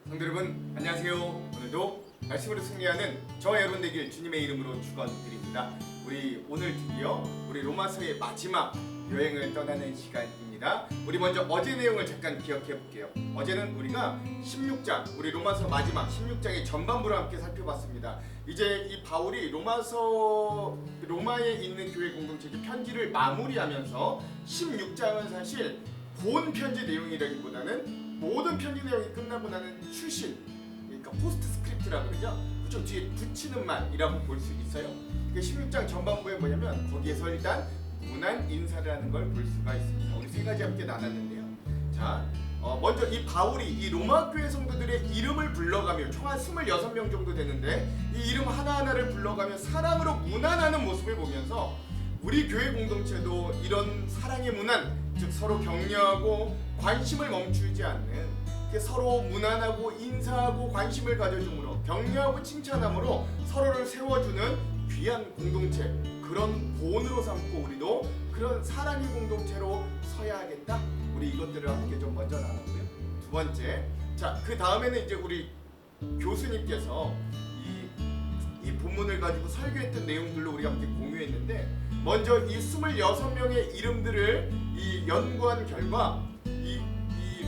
성도 여러분 안녕하세요. 오늘도 말씀으로 승리하는 저와 여러분 되길 주님의 이름으로 축원드립니다. 우리 오늘 드디어 우리 로마서의 마지막 여행을 떠나는 시간입니다. 우리 먼저 어제 내용을 잠깐 기억해 볼게요. 어제는 우리가 16장, 우리 로마서 마지막 16장의 전반부를 함께 살펴봤습니다. 이제 이 바울이 로마에 있는 교회 공동체의 편지를 마무리하면서 16장은 사실 본 편지 내용이라기보다는 모든 편지 내용이 끝나고 나는 출신, 그러니까 포스트 스크립트라고 그러죠. 그쪽 뒤에 붙이는 말이라고 볼 수 있어요. 16장 전반부에 뭐냐면 거기에서 일단 문안 인사를 하는 걸 볼 수가 있습니다. 우리 세 가지 함께 나눴는데요. 자, 먼저 이 바울이 이 로마 교회 성도들의 이름을 불러가며 총 한 26명 정도 되는데 이 이름 하나하나를 불러가며 사랑으로 문안하는 모습을 보면서 우리 교회 공동체도 이런 사랑의 문안, 즉 서로 격려하고 관심을 멈추지 않는, 서로 문안하고 인사하고 관심을 가져줌으로 격려하고 칭찬함으로 서로를 세워주는 귀한 공동체, 그런 본으로 삼고 우리도 그런 사랑의 공동체로 서야 하겠다. 우리 이것들을 함께 좀 먼저 나눴고요. 두 번째, 자, 그 다음에는 이제 우리 교수님께서 이 본문을 가지고 설교했던 내용들로 우리가 함께 공유했는데, 먼저 이 26명의 이름들을 연구한 결과 이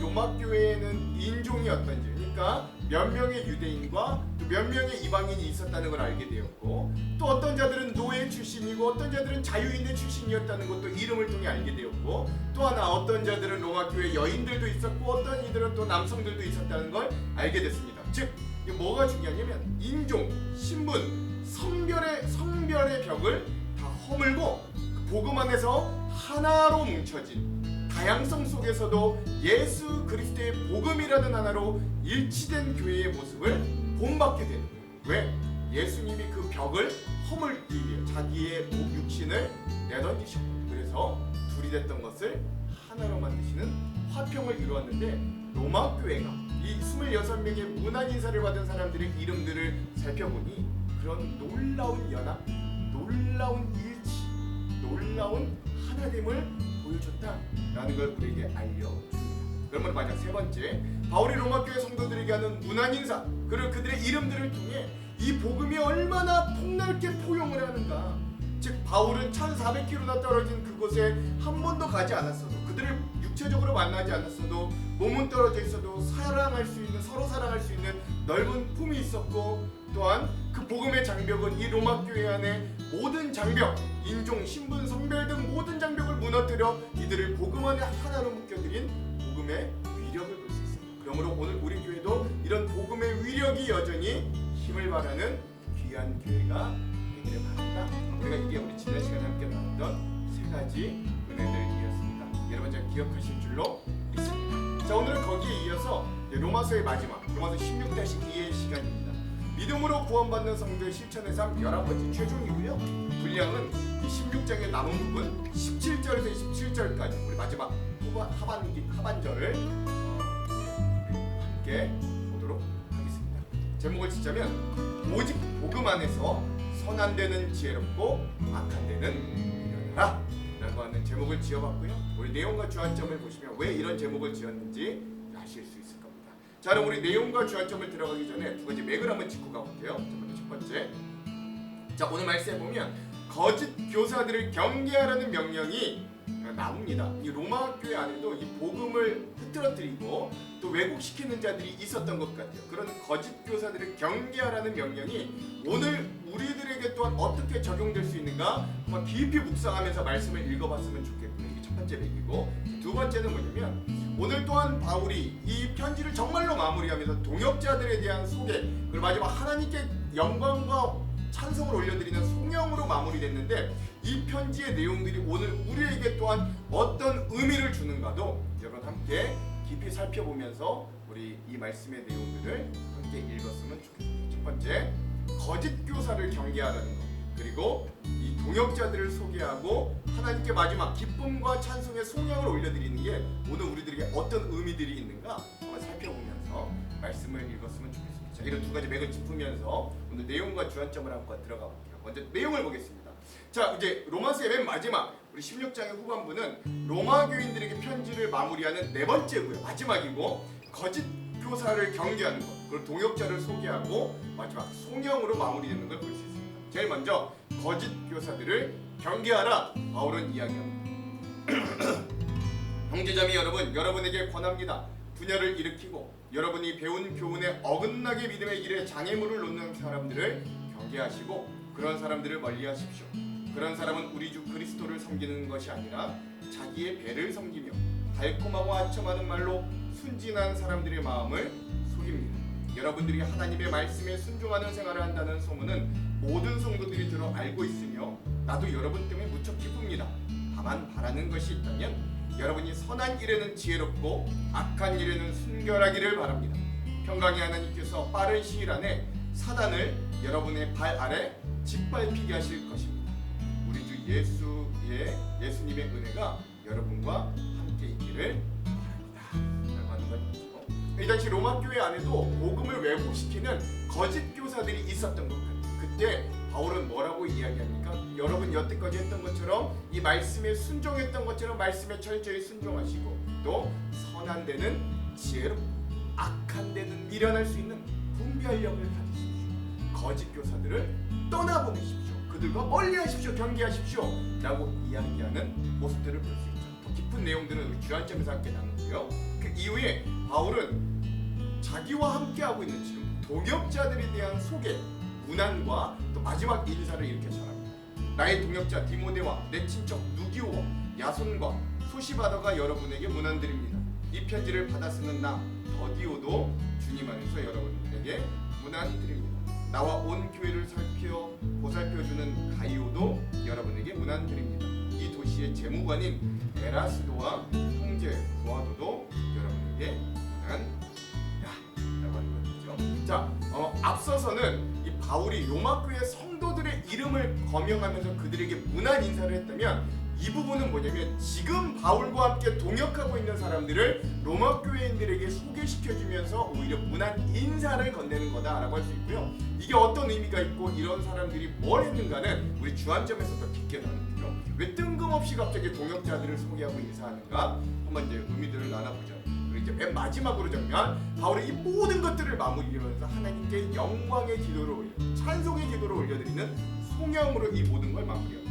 로마 교회에는 인종이 어떤지, 그러니까 몇 명의 유대인과 또 몇 명의 이방인이 있었다는 걸 알게 되었고, 또 어떤 자들은 노예 출신이고 어떤 자들은 자유인의 출신이었다는 것도 이름을 통해 알게 되었고, 또 하나 어떤 자들은 로마 교회 여인들도 있었고 어떤 이들은 또 남성들도 있었다는 걸 알게 됐습니다. 즉 이게 뭐가 중요하냐면 인종, 신분, 성별의 벽을 다 허물고 복음 안에서 하나로 뭉쳐진, 다양성 속에서도 예수 그리스도의 복음이라는 하나로 일치된 교회의 모습을 본받게 되는 거예요. 왜? 예수님이 그 벽을 허물기 위해 자기의 육신을 내던지셨고, 그래서 둘이 됐던 것을 하나로 만드시는 화평을 이루었는데, 로마 교회가 이 26명의 문안 인사를 받은 사람들의 이름들을 살펴보니 그런 놀라운 연합, 놀라운 일치, 놀라운 하나됨을 보여줬다라는 걸 우리에게 알려줍니다. 그러면 만약 세 번째, 바울이 로마 교회 성도들에게 하는 문안 인사, 그리고 그들의 이름들을 통해 이 복음이 얼마나 폭넓게 포용을 하는가. 즉 바울은 1400km나 떨어진 그곳에 한 번도 가지 않았어도, 그들을 육체적으로 만나지 않았어도, 몸은 떨어져 있어도 사랑할 수 있는, 서로 사랑할 수 있는 넓은 품이 있었고, 또한 그 복음의 장벽은 이 로마 교회 안에 모든 장벽, 인종, 신분, 성별 등 모든 장벽을 무너뜨려 이들을 복음 안에 하나로 묶여드린 복음의 위력을 볼 수 있습니다. 그러므로 오늘 우리 교회도 이런 복음의 위력이 여전히 힘을 발하는 귀한 교회가 되기를 바란다. 우리가 이게 우리 지난 시간에 함께 나눴던 세 가지 은혜들이었습니다. 여러분 잘 기억하실 줄로 믿습니다. 자, 오늘은 거기에 이어서 로마서의 마지막, 로마서 16-2의 시간입니다. 믿음으로 구원받는 성도의 실천의 삶 11번째, 최종이고요. 분량은 이 16장의 남은 부분 17절에서 27절까지 우리 마지막 하반절을 함께 보도록 하겠습니다. 제목을 짓자면 오직 복음 안에서 선한 데는 지혜롭고 악한 데는 미련하라 라고 하는 제목을 지어봤고요. 우리 내용과 주안점을 보시면 왜 이런 제목을 지었는지 아실 수 있을 겁니다. 자, 그럼 우리 내용과 주안점을 들어가기 전에 두 가지 맥을 한번 짚고 가볼게요. 첫 번째, 자, 오늘 말씀에 보면 거짓 교사들을 경계하라는 명령이 나옵니다. 이 로마 교회 안에도 이 복음을 흐트러뜨리고 또 왜곡시키는 자들이 있었던 것 같아요. 그런 거짓 교사들을 경계하라는 명령이 오늘 우리들에게 또한 어떻게 적용될 수 있는가 한번 깊이 묵상하면서 말씀을 읽어봤으면 좋겠고요. 이게 첫 번째 맥이고, 두 번째는 뭐냐면 오늘 또한 바울이 이 편지를 정말로 마무리하면서 동역자들에 대한 소개, 그리고 마지막 하나님께 영광과 찬송을 올려드리는 송영으로 마무리됐는데, 이 편지의 내용들이 오늘 우리에게 또한 어떤 의미를 주는가도 여러분 함께 깊이 살펴보면서 우리 이 말씀의 내용들을 함께 읽었으면 좋겠습니다. 첫 번째, 거짓 교사를 경계하라는 것, 그리고 이 동역자들을 소개하고 하나님께 마지막 기쁨과 찬송의 송영을 올려드리는 게 오늘 우리들에게 어떤 의미들이 있는가 한번 살펴보면서 말씀을 읽었으면 좋겠습니다. 자, 이런 두 가지 맥을 짚으면서 오늘 내용과 주안점을 한번 들어가 볼게요. 먼저 내용을 보겠습니다. 자, 이제 로마서의 맨 마지막 우리 16장의 후반부는 로마 교인들에게 편지를 마무리하는 네 번째고요, 마지막이고, 거짓 교사를 경계하는 것, 그리고 동역자를 소개하고 마지막 송영으로 마무리되는 걸 볼 수 있습니다. 제일 먼저 거짓 교사들을 경계하라, 바울은 이야기합니다. 형제자매 여러분, 여러분에게 권합니다. 분열을 일으키고 여러분이 배운 교훈에 어긋나게 믿음의 길에 장애물을 놓는 사람들을 경계하시고 그런 사람들을 멀리하십시오. 그런 사람은 우리 주 그리스도를 섬기는 것이 아니라 자기의 배를 섬기며 달콤하고 아첨하는 말로 순진한 사람들의 마음을 속입니다. 여러분들이 하나님의 말씀에 순종하는 생활을 한다는 소문은 모든 성도들이 들어 알고 있으며 나도 여러분 때문에 무척 기쁩니다. 다만 바라는 것이 있다면 여러분이 선한 일에는 지혜롭고 악한 일에는 순결하기를 바랍니다. 평강의 하나님께서 빠른 시일 안에 사단을 여러분의 발 아래 짓밟히게 하실 것입니다. 우리 주 예수님의 은혜가 여러분과 함께 있기를 바랍니다. 이 당시 로마 교회 안에도 복음을 왜곡시키는 거짓 교사들이 있었던 것 같아요. 그때 바울은 뭐라고 이야기합니까? 여러분 여태까지 했던 것처럼 이 말씀에 순종했던 것처럼 말씀에 철저히 순종하시고 또 선한 데는 지혜롭고 악한 데는 미련할 수 있는 분별력을 가지십시오. 거짓 교사들을 떠나보내십시오. 그들과 멀리하십시오. 경계하십시오. 라고 이야기하는 모습들을 볼 수 있죠. 더 깊은 내용들은 우리 주안점에서 함께 나누고요. 그 이후에 바울은 자기와 함께하고 있는 지금 동역자들에 대한 소개, 문안과 또 마지막 인사를 이렇게 전합니다. 나의 동역자 디모데와 내 친척 누기오와 야손과 소시바더가 여러분에게 문안드립니다. 이 편지를 받아 쓰는 나 더디오도 주님 안에서 여러분에게 문안드립니다. 나와 온 교회를 보살펴주는 가이오도 여러분에게 문안드립니다. 이 도시의 재무관인 에라스도와 형제 구아도도 여러분에게 문안이라고 하는 것이죠. 자, 앞서서는 이 바울이 로마 교회 성도들의 이름을 거명하면서 그들에게 문안 인사를 했다면 이 부분은 뭐냐면 지금 바울과 함께 동역하고 있는 사람들을 로마 교회인들에게 소개시켜주면서 오히려 문안 인사를 건네는 거다라고 할 수 있고요. 이게 어떤 의미가 있고 이런 사람들이 뭘 했는가는 우리 주안점에서 더 깊게 나누고요. 왜 뜬금없이 갑자기 동역자들을 소개하고 인사하는가 한번 이제 의미들을 나눠보죠. 그리고 이제 맨 마지막으로 정리한 바울의 이 모든 것들을 마무리하면서 하나님께 영광의 기도를 올려 찬송의 기도를 올려드리는 송영으로 이 모든 걸 마무리합니다.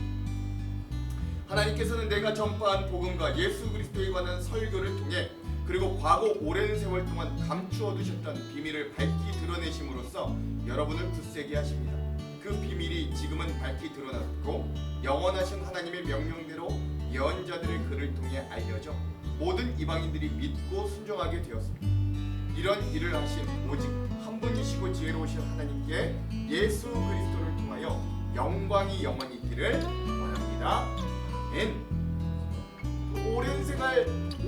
하나님께서는 내가 전파한 복음과 예수 그리스도에 관한 설교를 통해 그리고 과거 오랜 세월 동안 감추어 두셨던 비밀을 밝히 드러내심으로써 여러분을 굳세게 하십니다. 그 비밀이 지금은 밝히 드러났고 영원하신 하나님의 명령대로 예언자들의 글을 통해 알려져 모든 이방인들이 믿고 순종하게 되었습니다. 이런 일을 하신 오직 한 분이시고 지혜로우신 하나님께 예수 그리스도를 통하여 영광이 영원히 있기를 원합니다.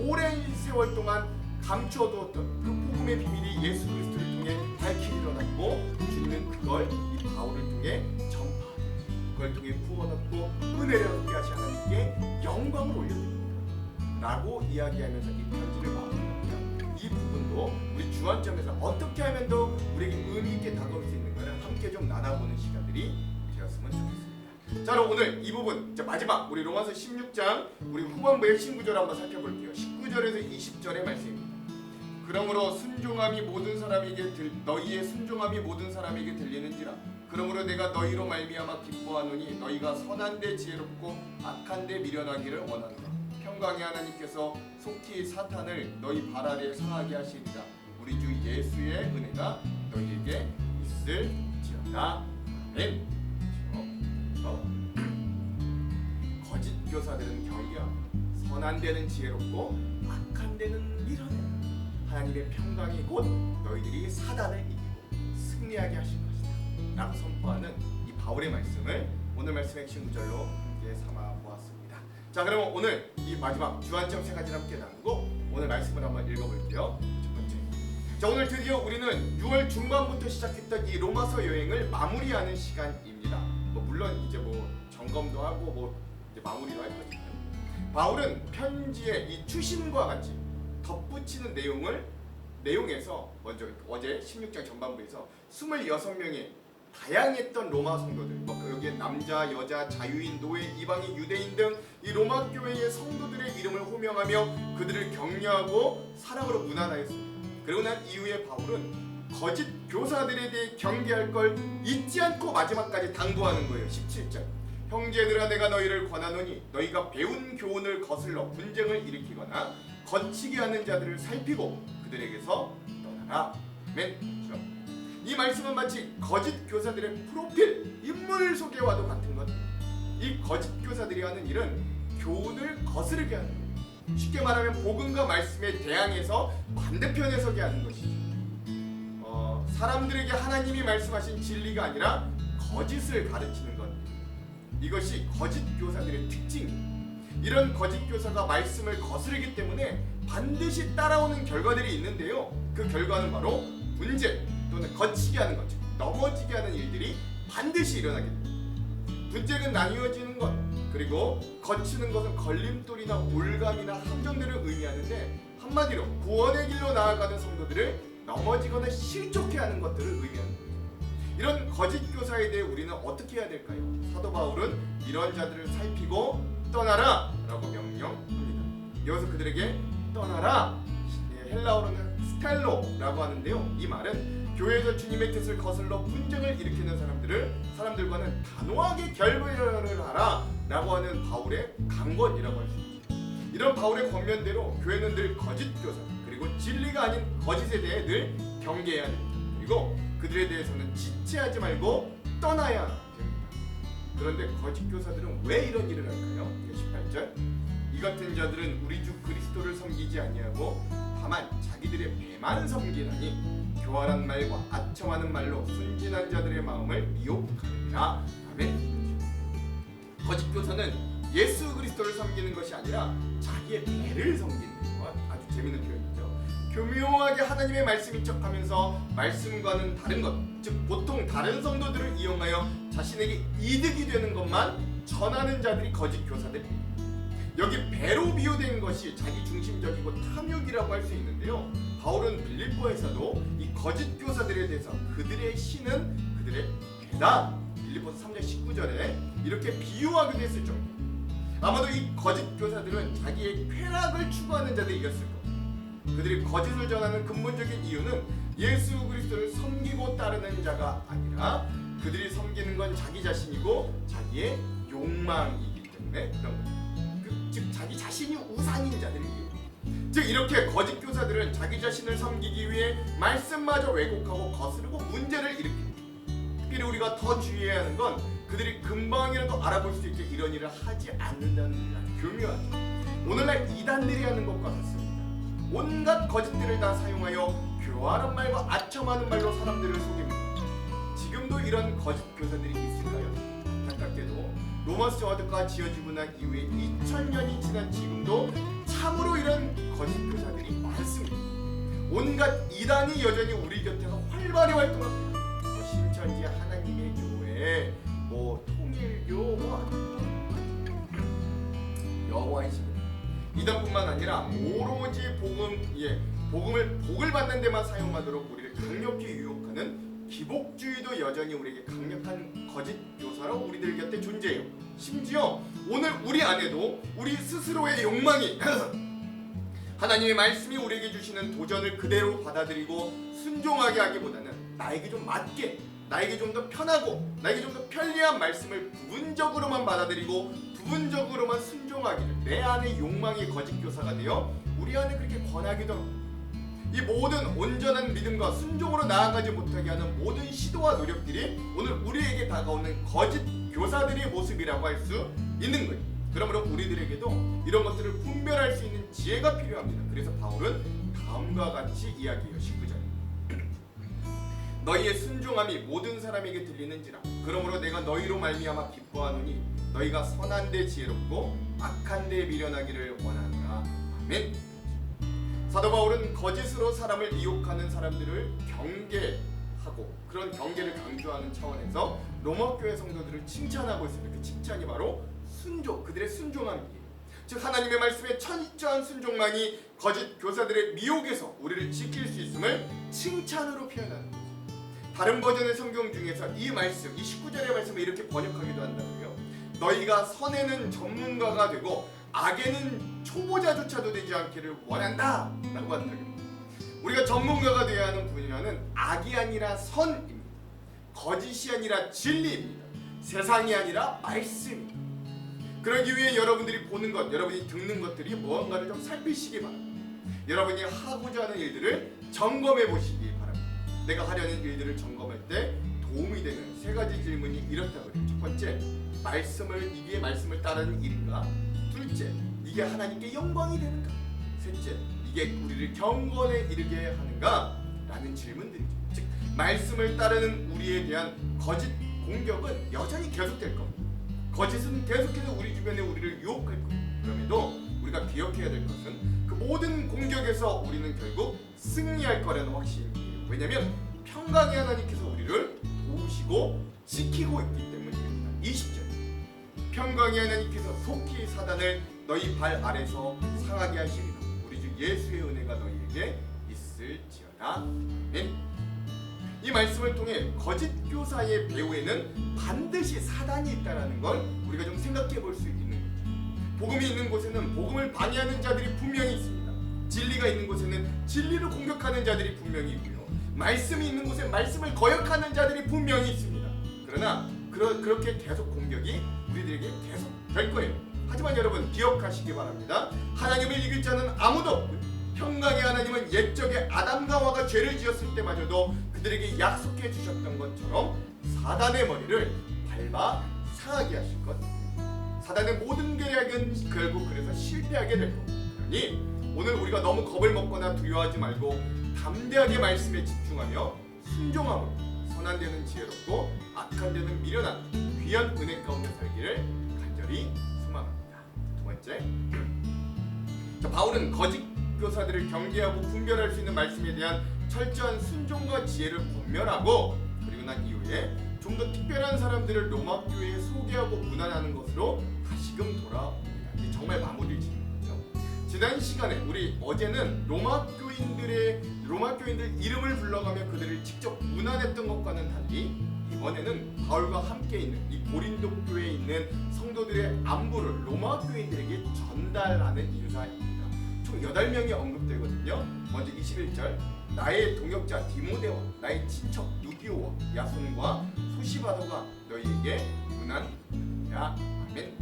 오랜 세월 동안 감추어두었던 그 복음의 비밀이 예수 그리스도를 통해 밝히 드러났고 주님은 그걸 이 바울을 통해 전파하고 그걸 통해 구원 얻고 은혜를 얻게 하신 하나님께 영광을 올려드립니다 라고 이야기하면서 이 편지를 마무리합니다. 이 부분도 우리 주안점에서 어떻게 하면 더 우리에게 의미 있게 다가올 수 있는가를 함께 좀 나눠보는 시간들이 되었으면 좋겠습니다. 자, 그럼 오늘 이 부분 이제 마지막 우리 로마서 16장 우리 후반부의 19절 한번 살펴볼게요. 19절에서 20절의 말씀입니다. 그러므로 너희의 순종함이 모든 사람에게 들리는지라. 그러므로 내가 너희로 말미암아 기뻐하노니 너희가 선한데 지혜롭고 악한데 미련하기를 원하노라. 평강의 하나님께서 속히 사탄을 너희 발 아래 상하게 하시리라. 우리 주 예수의 은혜가 너희에게 있을지어다. 아멘. 거짓 교사들은 경계하고 선한 데는 지혜롭고 악한 데는 미련해. 하나님의 평강이 곧 너희들이 사단을 이기고 승리하게 하실 것이다 라고 선포하는 이 바울의 말씀을 오늘 말씀의 핵심 구절로 함께 삼아 보았습니다. 자, 그러면 오늘 이 마지막 주안점 세 가지를 함께 나누고 오늘 말씀을 한번 읽어볼게요. 첫 번째, 자, 오늘 드디어 우리는 6월 중반부터 시작했던 이 로마서 여행을 마무리하는 시간입니다. 물론 이제 점검도 하고 이제 마무리도 할 거지만 바울은 편지에 이 추신과 같이 덧붙이는 내용에서 먼저 어제 16장 전반부에서 26명의 다양했던 로마 성도들, 여기에 남자, 여자, 자유인, 노예, 이방인, 유대인 등 이 로마 교회의 성도들의 이름을 호명하며 그들을 격려하고 사랑으로 문안하였습니다. 그러고 난 이후에 바울은 거짓 교사들에 대해 경계할 걸 잊지 않고 마지막까지 당부하는 거예요. 17절. 형제들아 내가 너희를 권하노니 너희가 배운 교훈을 거슬러 분쟁을 일으키거나 거치게 하는 자들을 살피고 그들에게서 떠나라. 아멘. 그렇죠? 이 말씀은 마치 거짓 교사들의 프로필, 인물 소개와도 같은 것. 이 거짓 교사들이 하는 일은 교훈을 거스르게 하는 거예요. 쉽게 말하면 복음과 말씀에 대항해서 반대편에 서게 하는 것이죠. 사람들에게 하나님이 말씀하신 진리가 아니라 거짓을 가르치는 것. 이것이 거짓 교사들의 특징이에요. 이런 거짓 교사가 말씀을 거스르기 때문에 반드시 따라오는 결과들이 있는데요. 그 결과는 바로 분쟁 또는 거치게 하는 거죠. 넘어지게 하는 일들이 반드시 일어나게 됩니다. 분쟁은 나뉘어지는 것, 그리고 거치는 것은 걸림돌이나 올감이나 함정들을 의미하는데 한마디로 구원의 길로 나아가는 성도들을 넘어지거나 실족해 하는 것들을 의미하는 거예요. 이런 거짓 교사에 대해 우리는 어떻게 해야 될까요? 사도 바울은 이런 자들을 살피고 떠나라 라고 명령합니다. 여기서 그들에게 떠나라, 헬라어로는 스텔로라고 하는데요. 이 말은 교회에서 주님의 뜻을 거슬러 분쟁을 일으키는 사람들과는 단호하게 결별을 하라 라고 하는 바울의 강권이라고 할 수 있죠. 이런 바울의 권면대로 교회는 늘 거짓 교사 그리고 진리가 아닌 거짓에 대해 늘 경계해야 됩니다. 그리고 그들에 대해서는 지체하지 말고 떠나야 됩니다. 그런데 거짓 교사들은 왜 이런 일을 할까요? 18절. 이 같은 자들은 우리 주 그리스도를 섬기지 아니하고 다만 자기들의 배만 섬기나니 교활한 말과 아첨하는 말로 순진한 자들의 마음을 미혹하느니라. 아멘. 거짓 교사는 예수 그리스도를 섬기는 것이 아니라 자기의 배를 섬기는 것. 아주 재밌는 표현이죠. 교묘하게 하나님의 말씀인 척하면서 말씀과는 다른 것, 즉 보통 다른 성도들을 이용하여 자신에게 이득이 되는 것만 전하는 자들이 거짓 교사들입니다. 여기 배로 비유된 것이 자기 중심적이고 탐욕이라고 할 수 있는데요. 바울은 빌립보에서도 이 거짓 교사들에 대해서 그들의 신은 그들의 배다. 빌립보서 3장 19절에 이렇게 비유하기도 했을 정도. 아마도 이 거짓 교사들은 자기의 쾌락을 추구하는 자들이었을 겁니다. 그들이 거짓을 전하는 근본적인 이유는 예수 그리스도를 섬기고 따르는 자가 아니라 그들이 섬기는 건 자기 자신이고 자기의 욕망이기 때문에 그런 거죠. 즉 자기 자신이 우상인 자들이에요. 즉 이렇게 거짓 교사들은 자기 자신을 섬기기 위해 말씀마저 왜곡하고 거스르고 문제를 일으킵니다. 특별히 우리가 더 주의해야 하는 건 그들이 금방이라도 알아볼 수 있게 이런 일을 하지 않는다는 게 아주 교묘하죠. 오늘날 이단들이 하는 것과 같습니다. 온갖 거짓들을 다 사용하여 교활한 말과 아첨하는 말로 사람들을 속입니다. 지금도 이런 거짓 교사들이 있을까요? 안타깝게도 로마서 저하드가 지어지고 난 이후에 2000년이 지난 지금도 참으로 이런 거짓 교사들이 많습니다. 온갖 이단이 여전히 우리 곁에서 활발히 활동합니다. 신천지 하나님의 교회, 통일교, 여호와의 신분. 이단뿐만 아니라 오로지 복을 받는 데만 사용하도록 우리를 강력히 유혹하는 기복주의도 여전히 우리에게 강력한 거짓 교사로 우리들 곁에 존재해요. 심지어 오늘 우리 안에도 우리 스스로의 욕망이 하나님의 말씀이 우리에게 주시는 도전을 그대로 받아들이고 순종하게 하기보다는 나에게 좀 맞게, 나에게 좀 더 편하고 나에게 좀 더 편리한 말씀을 부분적으로만 받아들이고 부분적으로만 순종하기를 내 안의 욕망이 거짓 교사가 되어 우리 안에 그렇게 권하기도 합니다. 이 모든 온전한 믿음과 순종으로 나아가지 못하게 하는 모든 시도와 노력들이 오늘 우리에게 다가오는 거짓 교사들의 모습이라고 할 수 있는 거예요. 그러므로 우리들에게도 이런 것들을 분별할 수 있는 지혜가 필요합니다. 그래서 바울은 다음과 같이 이야기해요. 19절. 너희의 순종함이 모든 사람에게 들리는지라. 그러므로 내가 너희로 말미암아 기뻐하노니 너희가 선한 데 지혜롭고 악한 데 미련하기를 원하노라. 아멘. 사도 바울은 거짓으로 사람을 미혹하는 사람들을 경계하고 그런 경계를 강조하는 차원에서 로마 교회 성도들을 칭찬하고 있습니다. 그 칭찬이 바로 순종, 그들의 순종함이에요. 즉 하나님의 말씀에 철저한 순종만이 거짓 교사들의 미혹에서 우리를 지킬 수 있음을 칭찬으로 표현하는 거죠. 다른 버전의 성경 중에서 이 말씀, 이 19절의 말씀을 이렇게 번역하기도 한다고요. 너희가 선에는 전문가가 되고 악에는 초보자조차도 되지 않기를 원한다 라고 한다고요. 우리가 전문가가 되어야 하는 분야는 악이 아니라 선입니다. 거짓이 아니라 진리입니다. 세상이 아니라 말씀입니다. 그러기 위해 여러분들이 보는 것, 여러분이 듣는 것들이 무언가를 좀 살피시기 바랍니다. 여러분이 하고자 하는 일들을 점검해 보시기 바랍니다. 내가 하려는 일들을 점검할 때 도움이 되는 세 가지 질문이 이렇다고 해요. 첫 번째, 이게 말씀을 따르는 일인가? 둘째, 이게 하나님께 영광이 되는가? 셋째, 이게 우리를 경건에 이르게 하는가? 라는 질문들이죠. 즉, 말씀을 따르는 우리에 대한 거짓 공격은 여전히 계속될 겁니다. 거짓은 계속해서 우리 주변에 우리를 유혹할 겁니다. 그럼에도 우리가 기억해야 될 것은 그 모든 공격에서 우리는 결국 승리할 거라는 확신이에요. 왜냐하면 평강의 하나님께서 우리를 도우시고 지키고 있기 때문입니다. 20절, 평강의 하나님께서 속히 사단을 너희 발 아래서 상하게 하시리라. 우리 주 예수의 은혜가 너희에게 있을지어다. 아멘. 이 말씀을 통해 거짓 교사의 배후에는 반드시 사단이 있다는 걸 우리가 좀 생각해 볼 수 있는 거죠. 복음이 있는 곳에는 복음을 방해하는 자들이 분명히 있습니다. 진리가 있는 곳에는 진리를 공격하는 자들이 분명히 있고요. 말씀이 있는 곳에 말씀을 거역하는 자들이 분명히 있습니다. 그러나 그렇게 계속 공격이 우리들에게 계속 될 거예요. 하지만 여러분 기억하시기 바랍니다. 하나님을 이길 자는 아무도 없고요. 평강의 하나님은 옛적에 아담과 하와가 죄를 지었을 때마저도 그들에게 약속해 주셨던 것처럼 사단의 머리를 밟아 상하게 하실 것. 사단의 모든 계략은 결국 그래서 실패하게 될 겁니다. 그러니 오늘 우리가 너무 겁을 먹거나 두려워하지 말고 담대하게 말씀에 집중하며 순종함으로 선한 데는 지혜롭고 악한 데는 미련한 귀한 은혜 가운데 살기를 간절히 소망합니다. 두 번째, 바울은 거짓 교사들을 경계하고 분별할 수 있는 말씀에 대한 철저한 순종과 지혜를 권면하고 그리고 난 이후에 좀 더 특별한 사람들을 로마 교회에 소개하고 문안하는 것으로 다시금 돌아옵니다. 정말 마무리를 짓는 거죠. 지난 시간에 우리 어제는 로마 교인들 이름을 불러가며 그들을 직접 문안했던 것과는 달리 이번에는 바울과 함께 있는 이 고린도 교회에 있는 성도들의 안부를 로마 교인들에게 전달하는 인사입니다. 총 8명이 언급되거든요. 먼저 21절, 나의 동역자 디모데와 나의 친척 누기오와 야손과 소시바도가 너희에게 문안하느니라. 아멘.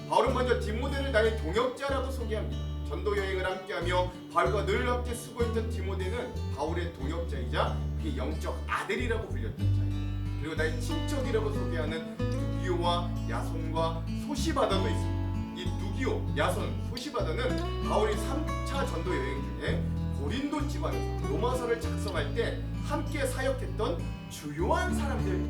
바울은 먼저 디모데를 나의 동역자라고 소개합니다. 전도 여행을 함께하며 바울과 늘 함께 수고했던 디모데는 바울의 동역자이자 그의 영적 아들이라고 불렸던 자예요. 그리고 나의 친척이라고 소개하는 누기오와 야손과 소시바도도 있습니다. 이 누기오, 야손, 소시바도는 바울이 3차 전도 여행 중에 고린도 지방에서 로마서를 작성할 때 함께 사역했던 주요한 사람들.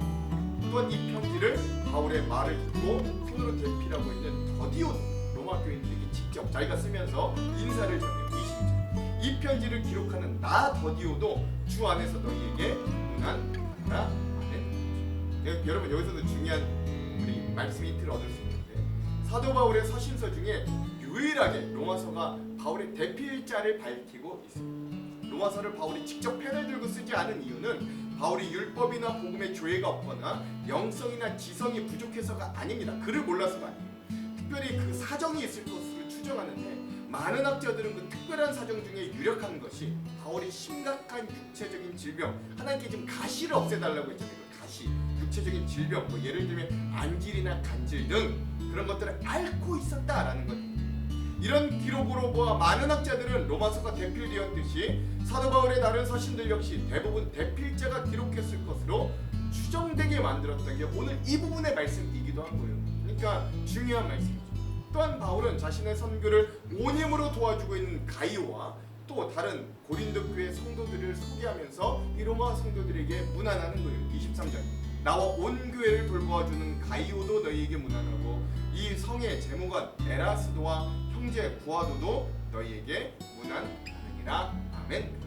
또한 이 편지를 바울의 말을 듣고 손으로 대필하고 있는 더디오 로마 교인들에게 직접 자기가 쓰면서 인사를 전해요. 20절, 이 편지를 기록하는 나 더디오도 주 안에서 너희에게 문안하라. 아멘. 여러분 여기서도 중요한 우리 말씀 힌트를 얻을 수 있는데 사도 바울의 서신서 중에 유일하게 로마서가 바울의 대필자를 밝히고 있습니다. 로마서를 바울이 직접 펜을 들고 쓰지 않은 이유는 바울이 율법이나 복음의 조예가 없거나 영성이나 지성이 부족해서가 아닙니다. 그를 몰라서가 아니에요. 특별히 그 사정이 있을 것으로 추정하는데 많은 학자들은 그 특별한 사정 중에 유력한 것이 바울이 심각한 육체적인 질병, 하나님께 지금 가시를 없애달라고 했잖아요. 그 가시, 육체적인 질병, 뭐 예를 들면 안질이나 간질 등 그런 것들을 앓고 있었다라는 것. 이런 기록으로 보아 많은 학자들은 로마서가 대필되었듯이 사도 바울의 다른 서신들 역시 대부분 대필자가 기록했을 것으로 추정되게 만들었던 게 오늘 이 부분의 말씀이기도 한 거예요. 그러니까 중요한 말씀이죠. 또한 바울은 자신의 선교를 온 힘으로 도와주고 있는 가이오와 또 다른 고린도 교회 성도들을 소개하면서 이 로마 성도들에게 문안하는 거예요. 23절, 나와 온 교회를 돌보아주는 가이오도 너희에게 문안하고 이 성의 제무관 에라스도와 형제 구아도도 너희에게 문안하느니라. 아멘.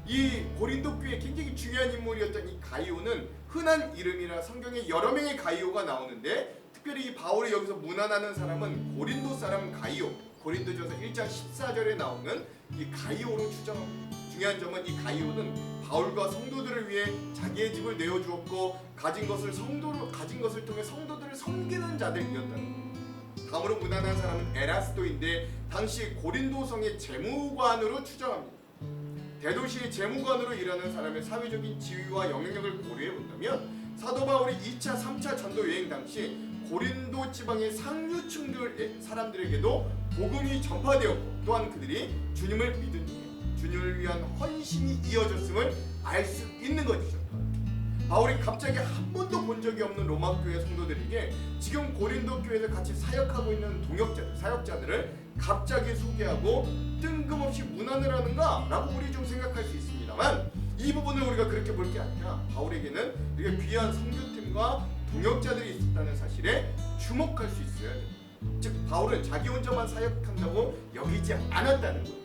이 고린도 교회에 굉장히 중요한 인물이었던 이 가이오는 흔한 이름이라 성경에 여러 명의 가이오가 나오는데 특별히 이 바울이 여기서 문안하는 사람은 고린도 사람 가이오, 고린도전서 1장 14절에 나오는 이 가이오로 추정합니다. 중요한 점은 이 가이오는 바울과 성도들을 위해 자기의 집을 내어주었고 가진 것을 통해 성도들을 섬기는 자들이었다는 거예요. 다음으로 문안한 사람은 에라스도인데 당시 고린도성의 재무관으로 추정합니다. 대도시 재무관으로 일하는 사람의 사회적인 지위와 영향력을 고려해 본다면 사도 바울이 2차, 3차 전도 여행 당시 고린도 지방의 상류층들 사람들에게도 복음이 전파되었고 또한 그들이 주님을 믿은 후에 주님을 위한 헌신이 이어졌음을 알 수 있는 것이죠. 바울이 갑자기 한 번도 본 적이 없는 로마 교회 성도들에게 지금 고린도 교회에서 같이 사역하고 있는 동역자들, 사역자들을 갑자기 소개하고 뜬금없이 문안을 하는가? 라고 우리 좀 생각할 수 있습니다만 이 부분을 우리가 그렇게 볼 게 아니라 바울에게는 이렇게 귀한 선교팀과 동역자들이 있었다는 사실에 주목할 수 있어야 됩니다. 즉 바울은 자기 혼자만 사역한다고 여기지 않았다는 거예요.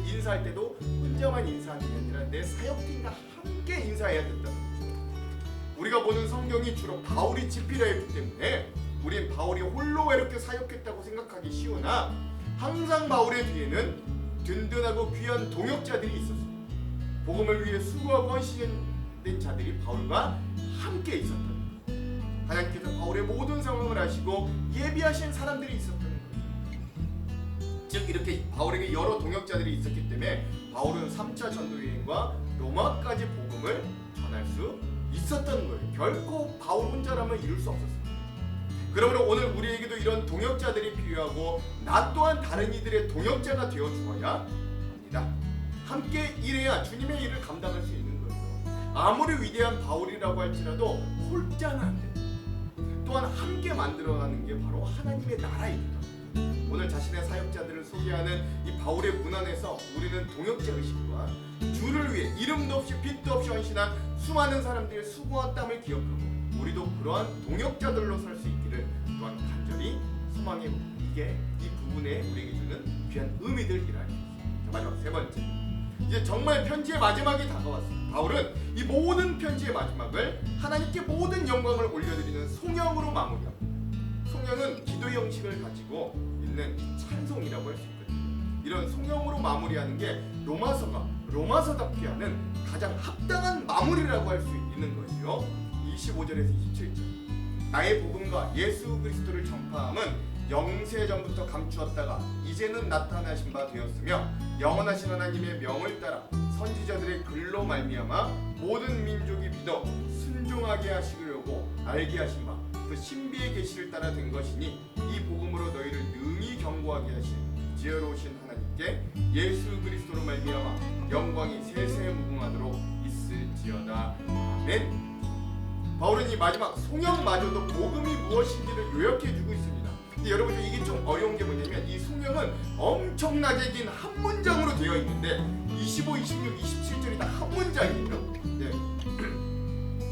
인사할 때도 혼자만 인사하는 게 아니라 내 사역팀과 함께 인사해야 된다는 거죠. 우리가 보는 성경이 주로 바울이 집필하여 있기 때문에 우린 바울이 홀로 외롭게 사역했다고 생각하기 쉬우나 항상 바울의 뒤에는 든든하고 귀한 동역자들이 있었습니다. 복음을 위해 수고하고 헌신된 자들이 바울과 함께 있었던 거예요. 하나님께서 바울의 모든 상황을 아시고 예비하신 사람들이 있었던 거예요. 즉 이렇게 바울에게 여러 동역자들이 있었기 때문에 바울은 3차 전도여행과 로마까지 복음을 전할 수 있었던 거예요. 결코 바울 혼자라면 이룰 수 없었습니다. 그러므로 오늘 우리에게도 이런 동역자들이 필요하고 나 또한 다른 이들의 동역자가 되어 주어야 합니다. 함께 일해야 주님의 일을 감당할 수 있는 거예요. 아무리 위대한 바울이라고 할지라도 혼자는 안 됩니다. 또한 함께 만들어가는 게 바로 하나님의 나라입니다. 오늘 자신의 사역자들을 소개하는 이 바울의 문안에서 우리는 동역자 의식과 주를 위해 이름도 없이 빛도 없이 헌신한 수많은 사람들의 수고와 땀을 기억하고 우리도 그러한 동역자들로 설 수 있기를 또한 간절히 소망해 봅니다. 이게 이 부분에 우리에게 주는 귀한 의미들이라 하겠습니다. 마지막 세 번째, 이제 정말 편지의 마지막이 다가왔습니다. 바울은 이 모든 편지의 마지막을 하나님께 모든 영광을 올려드리는 송영으로 마무리합니다. 송영은 기도 형식을 가지고 있는 찬송이라고 할 수 있거든요. 이런 송영으로 마무리하는 게 로마서가 로마서답게 하는 가장 합당한 마무리라고 할 수 있는 것이요. 25절에서 27절. 나의 복음과 예수 그리스도를 전파함은 영세전부터 감추었다가 이제는 나타나신 바 되었으며 영원하신 하나님의 명을 따라 선지자들의 글로 말미암아 모든 민족이 믿어 순종하게 하시려고 알게 하신 바 그 신비의 계시를 따라 된 것이니 이 복음으로 너희를 능히 경고하게 하신 지혜로우신 하나님께 예수 그리스도로 말미암아 영광이 세세무궁하도록 있을지어다. 아멘. 바울은 이 마지막 송영마저도 복음이 무엇인지를 요약해주고 있습니다. 근데 여러분 이게 좀 어려운 게 뭐냐면 이 송영은 엄청나게 긴 한 문장으로 되어 있는데 25, 26, 27절이 다 한 문장이에요. 네.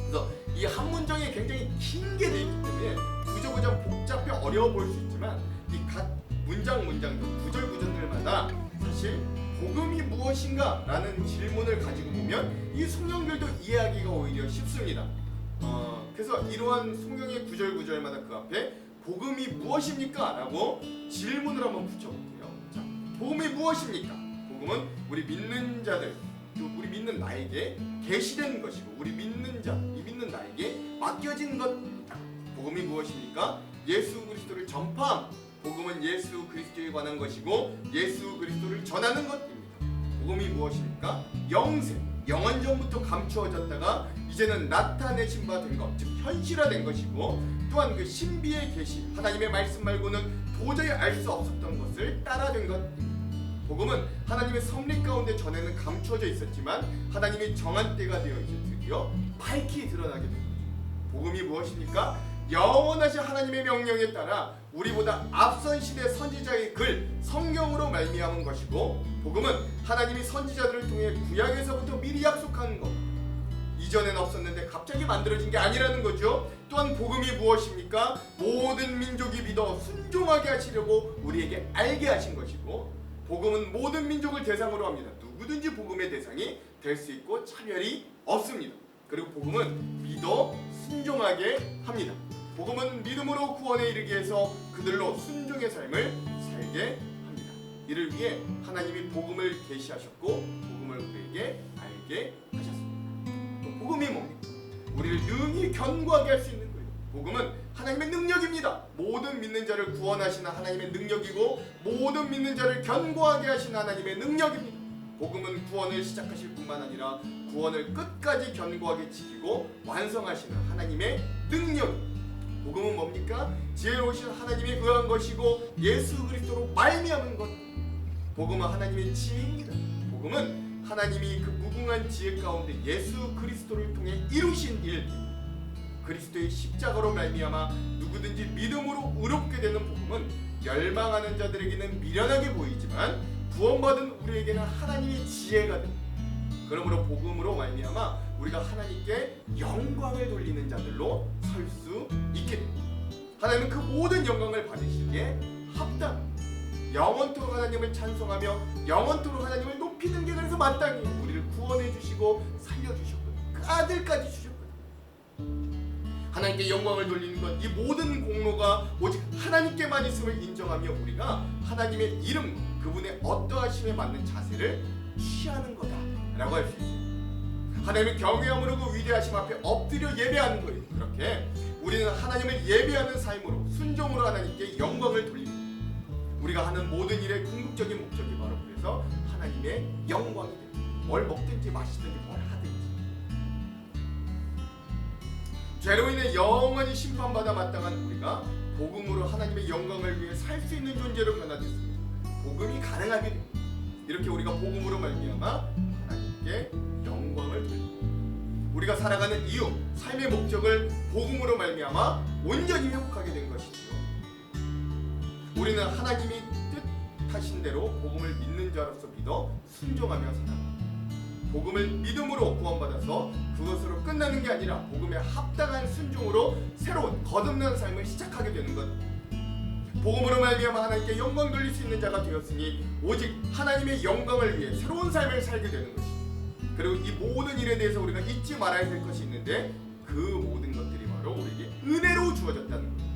그래서 이 한 문장이 굉장히 긴 게 되어 있기 때문에 구조구조 복잡해 어려워 보일 수 있지만 이 각 문장 구절 구절들마다 사실 복음이 무엇인가 라는 질문을 가지고 보면 이 송영들도 이해하기가 오히려 쉽습니다. 그래서 이러한 송영의 구절마다 그 앞에 복음이 무엇입니까? 라고 질문을 한번 붙여볼게요. 자, 복음이 무엇입니까? 복음은 우리 믿는 자들, 우리 믿는 나에게 계시된 것이고 우리 믿는 자, 이 믿는 나에게 맡겨진 것입니다. 복음이 무엇입니까? 예수 그리스도를 전파함. 복음은 예수 그리스도에 관한 것이고 예수 그리스도를 전하는 것입니다. 복음이 무엇입니까? 영생, 영원전부터 감추어졌다가 이제는 나타내신 바 된 것, 즉 현실화된 것이고 또한 그 신비의 계시, 하나님의 말씀 말고는 도저히 알 수 없었던 것을 따라된 것입니다. 복음은 하나님의 섭리 가운데 전에는 감추어져 있었지만 하나님이 정한 때가 되어 이제 드디어 밝히 드러나게 된 거죠. 복음이 무엇입니까? 영원하신 하나님의 명령에 따라 우리보다 앞선 시대 선지자의 글 성경으로 말미암은 것이고 복음은 하나님이 선지자들을 통해 구약에서부터 미리 약속한 것, 이전엔 없었는데 갑자기 만들어진 게 아니라는 거죠. 또한 복음이 무엇입니까? 모든 민족이 믿어 순종하게 하시려고 우리에게 알게 하신 것이고 복음은 모든 민족을 대상으로 합니다. 누구든지 복음의 대상이 될 수 있고 차별이 없습니다. 그리고 복음은 믿어 순종하게 합니다. 복음은 믿음으로 구원에 이르게 해서 그들로 순종의 삶을 살게 합니다. 이를 위해 하나님이 복음을 계시하셨고 복음을 우리에게 알게 하셨습니다. 또 복음이 뭡니까? 우리를 능히 견고하게 할 수 있는 거예요. 복음은 하나님의 능력입니다. 모든 믿는 자를 구원하시는 하나님의 능력이고 모든 믿는 자를 견고하게 하시는 하나님의 능력입니다. 복음은 구원을 시작하실 뿐만 아니라 구원을 끝까지 견고하게 지키고 완성하시는 하나님의 능력. 복음은 뭡니까? 지혜로우신 하나님이 의한 것이고 예수 그리스도로 말미암은 것. 복음은 하나님의 지혜입니다. 복음은 하나님이 그 무궁한 지혜 가운데 예수 그리스도를 통해 이루신 일, 그리스도의 십자가로 말미암아 누구든지 믿음으로 의롭게 되는 복음은 멸망하는 자들에게는 미련하게 보이지만 구원받은 우리에게는 하나님의 지혜가 됩니다. 그러므로 복음으로 말미암아 우리가 하나님께 영광을 돌리는 자들로 설 수 있게 됩니다. 하나님은 그 모든 영광을 받으시기에 합당, 영원토록 하나님을 찬송하며 영원토록 하나님을 높이는 게 그래서 마땅히 우리를 구원해 주시고 살려주셨거든요. 그 아들까지 주셨거든요. 하나님께 영광을 돌리는 것, 이 모든 공로가 오직 하나님께만 있음을 인정하며 우리가 하나님의 이름, 그분의 어떠하심에 맞는 자세를 취하는 거다라고 할 수 있어요. 하나님을 경외함으로 그 위대하심 앞에 엎드려 예배하는 거예요. 그렇게 우리는 하나님을 예배하는 삶으로, 순종으로 하나님께 영광을 돌립니다. 우리가 하는 모든 일의 궁극적인 목적이 바로 그래서 하나님의 영광이 됩니다. 뭘 먹든지 마시든지 뭘 하든지. 죄로 인해 영원히 심판받아 마땅한 우리가 복음으로 하나님의 영광을 위해 살 수 있는 존재로 변화됐습니다. 복음이 가능하게 됩니다. 이렇게 우리가 복음으로 말미암아 하나님께 영광을 돌립니다. 우리가 살아가는 이유, 삶의 목적을 복음으로 말미암아 온전히 회복하게 된 것이지요. 우리는 하나님이 뜻하신 대로 복음을 믿는 자로서 믿어 순종하며 살아갑니다. 복음을 믿음으로 구원받아서 그것으로 끝나는 게 아니라 복음에 합당한 순종으로 새로운 거듭난 삶을 시작하게 되는 것. 복음으로 말미암아 하나님께 영광 돌릴 수 있는 자가 되었으니 오직 하나님의 영광을 위해 새로운 삶을 살게 되는 것입니다. 그리고 이 모든 일에 대해서 우리가 잊지 말아야 될 것이 있는데 그 모든 것들이 바로 우리에게 은혜로 주어졌다는 것.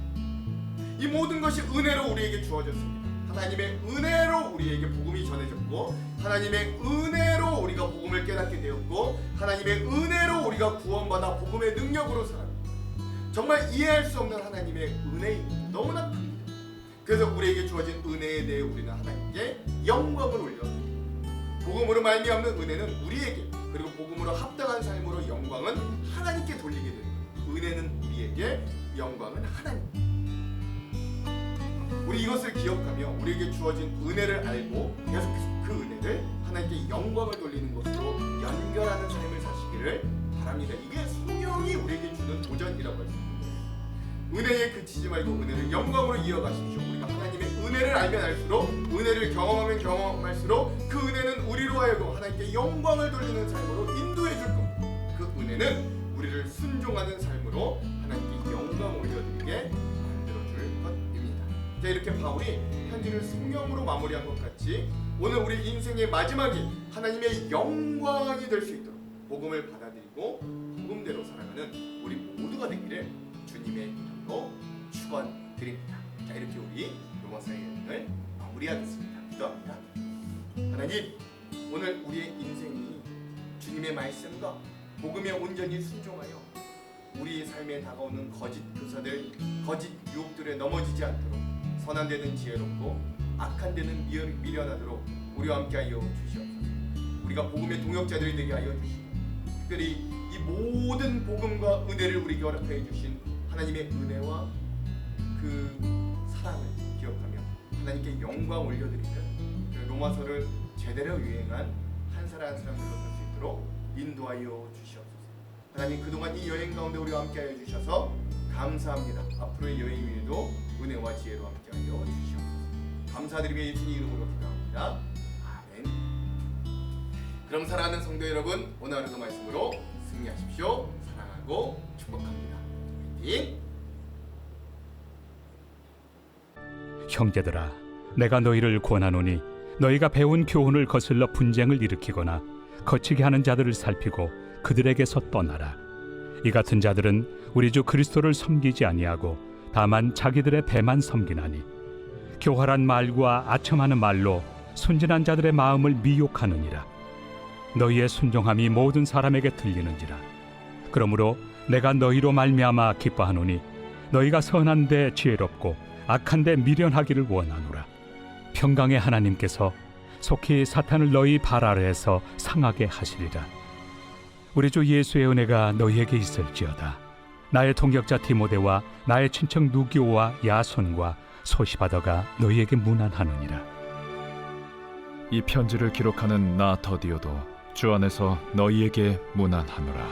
이 모든 것이 은혜로 우리에게 주어졌습니다. 하나님의 은혜로 우리에게 복음이 전해졌고 하나님의 은혜로 우리가 복음을 깨닫게 되었고 하나님의 은혜로 우리가 구원받아 복음의 능력으로 살아갑니다. 정말 이해할 수 없는 하나님의 은혜입니다. 너무나 큽니다. 그래서 우리에게 주어진 은혜에 대해 우리는 하나님께 영광을 올려드립니다. 복음으로 말미암는 은혜는 우리에게, 그리고 복음으로 합당한 삶으로 영광은 하나님께 돌리게 됩니다. 은혜는 우리에게, 영광은 하나님. 우리 이것을 기억하며 우리에게 주어진 은혜를 알고 계속해서 그 은혜를 하나님께 영광을 돌리는 것으로 연결하는 삶을 사시기를 바랍니다. 이게 성령이 우리에게 주는 도전이라고 할 수 있습니다. 은혜에 그치지 말고 은혜를 영광으로 이어가십시오. 우리가 하나님의 은혜를 알면 알수록, 은혜를 경험하면 경험할수록 그 은혜는 우리로 하여금 하나님께 영광을 돌리는 삶으로 인도해 줄 겁니다. 그 은혜는 우리를 순종하는 삶으로 하나님께 영광 올려드리게 만들어줄 것입니다. 자, 이렇게 바울이 편지를 성령으로 마무리한 것 같이 오늘 우리 인생의 마지막이 하나님의 영광이 될 수 있도록 복음을 받아들이고 복음대로 살아가는 우리 모두가 되기를 주님의 이름으로 축원드립니다. 자, 이렇게 우리 로마서의 여행을 마무리하겠습니다. 기도합니다. 하나님, 오늘 우리의 인생이 주님의 말씀과 복음에 온전히 순종하여 우리의 삶에 다가오는 거짓 교사들, 거짓 유혹들에 넘어지지 않도록 선한 데는 지혜롭고 악한 데는 미련하도록 우리와 함께하여 주시옵소서. 우리가 복음의 동역자들이 되게 하여 주시고 특별히 이 모든 복음과 은혜를 우리에게 허락하여 주신 하나님의 은혜와 그 사랑을 기억하며 하나님께 영광 올려드리는 로마서를 제대로 유행한 한 사람 한 사람 불러설 수 있도록 인도하여 주시옵소서. 하나님, 그동안 이 여행 가운데 우리와 함께하여 주셔서 감사합니다. 앞으로의 여행 위에도 은혜와 지혜로 함께하여 주시옵소서. 감사드리며 예수님 이름으로 기도합니다. 아멘. 그럼 사랑하는 성도 여러분, 오늘 하루도 말씀으로 승리하십시오. 사랑하고 축복합니다. 화이팅! 형제들아, 내가 너희를 권하노니 너희가 배운 교훈을 거슬러 분쟁을 일으키거나 거치게 하는 자들을 살피고 그들에게서 떠나라. 이 같은 자들은 우리 주 그리스도를 섬기지 아니하고 다만 자기들의 배만 섬기나니 교활한 말과 아첨하는 말로 순진한 자들의 마음을 미혹하느니라. 너희의 순종함이 모든 사람에게 들리는지라. 그러므로 내가 너희로 말미암아 기뻐하노니 너희가 선한데 지혜롭고 악한데 미련하기를 원하노라. 평강의 하나님께서 속히 사탄을 너희 발 아래에서 상하게 하시리라. 우리 주 예수의 은혜가 너희에게 있을지어다. 나의 동역자 디모데와 나의 친척 누기오와 야손과 소시바더가 너희에게 문안하느니라. 이 편지를 기록하는 나 더디오도 주 안에서 너희에게 문안하노라.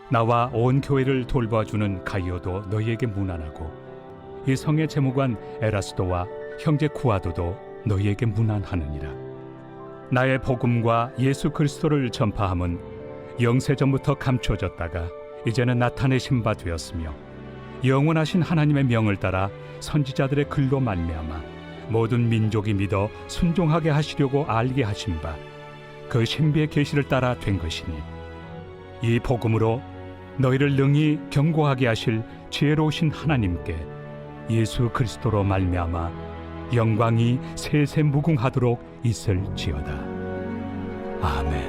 나와 온 교회를 돌봐주는 가이오도 너희에게 문안하고 이 성의 재무관 에라스도와 형제 구아도도 너희에게 문안하느니라. 나의 복음과 예수 그리스도를 전파함은 영세 전부터 감춰졌다가 이제는 나타내신 바 되었으며 영원하신 하나님의 명을 따라 선지자들의 글로 말미암아 모든 민족이 믿어 순종하게 하시려고 알게 하신 바 그 신비의 계시를 따라 된 것이니 이 복음으로 너희를 능히 경고하게 하실 지혜로우신 하나님께 예수 그리스도로 말미암아 영광이 세세 무궁하도록 있을지어다. 아멘.